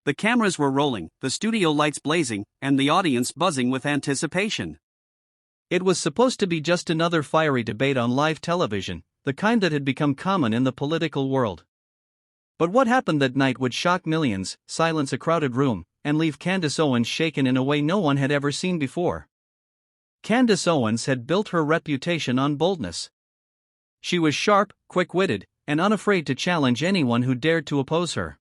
The cameras were rolling, the studio lights blazing, and the audience buzzing with anticipation. It was supposed to be just another fiery debate on live television, the kind that had become common in the political world. But what happened that night would shock millions, silence a crowded room, and leave Candace Owens shaken in a way no one had ever seen before. Candace Owens had built her reputation on boldness. She was sharp, quick-witted, and unafraid to challenge anyone who dared to oppose her.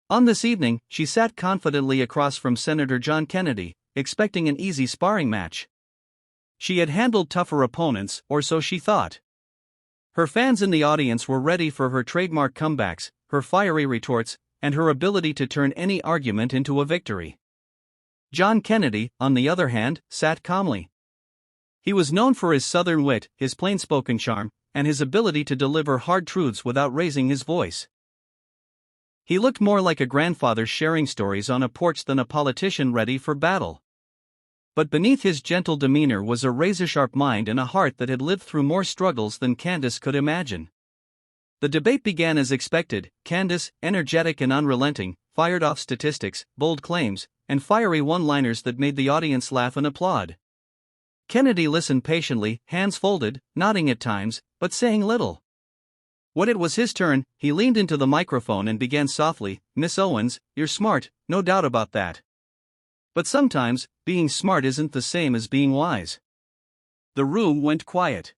On this evening, she sat confidently across from Senator John Kennedy, expecting an easy sparring match. She had handled tougher opponents, or so she thought. Her fans in the audience were ready for her trademark comebacks, her fiery retorts, and her ability to turn any argument into a victory. John Kennedy, on the other hand, sat calmly. He was known for his southern wit, his plain-spoken charm, and his ability to deliver hard truths without raising his voice. He looked more like a grandfather sharing stories on a porch than a politician ready for battle. But beneath his gentle demeanor was a razor-sharp mind and a heart that had lived through more struggles than Candace could imagine. The debate began as expected. Candace, energetic and unrelenting, fired off statistics, bold claims, and fiery one-liners that made the audience laugh and applaud. Kennedy listened patiently, hands folded, nodding at times, but saying little. When it was his turn, he leaned into the microphone and began softly, "Miss Owens, you're smart, no doubt about that. But sometimes, being smart isn't the same as being wise." The room went quiet.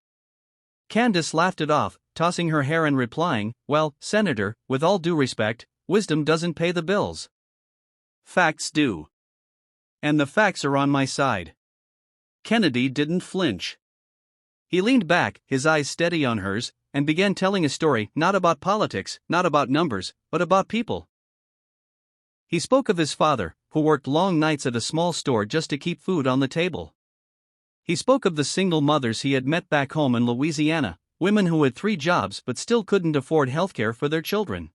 Candace laughed it off, tossing her hair and replying, "Well, Senator, with all due respect, wisdom doesn't pay the bills. Facts do. And the facts are on my side." Kennedy didn't flinch. He leaned back, his eyes steady on hers, and began telling a story, not about politics, not about numbers, but about people. He spoke of his father, who worked long nights at a small store just to keep food on the table. He spoke of the single mothers he had met back home in Louisiana, women who had 3 jobs but still couldn't afford healthcare for their children.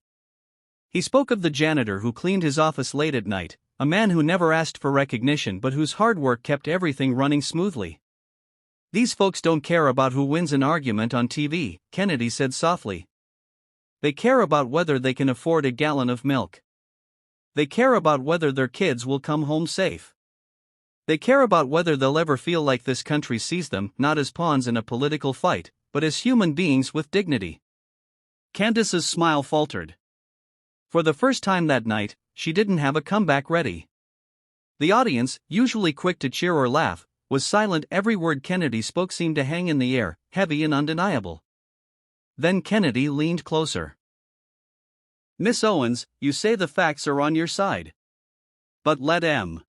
He spoke of the janitor who cleaned his office late at night, a man who never asked for recognition but whose hard work kept everything running smoothly. "These folks don't care about who wins an argument on TV," Kennedy said softly. "They care about whether they can afford a gallon of milk. They care about whether their kids will come home safe. They care about whether they'll ever feel like this country sees them not as pawns in a political fight, but as human beings with dignity." Candace's smile faltered. For the first time that night, she didn't have a comeback ready. The audience, usually quick to cheer or laugh, was silent. Every word Kennedy spoke seemed to hang in the air, heavy and undeniable. Then Kennedy leaned closer. "Miss Owens, you say the facts are on your side. But let 'em.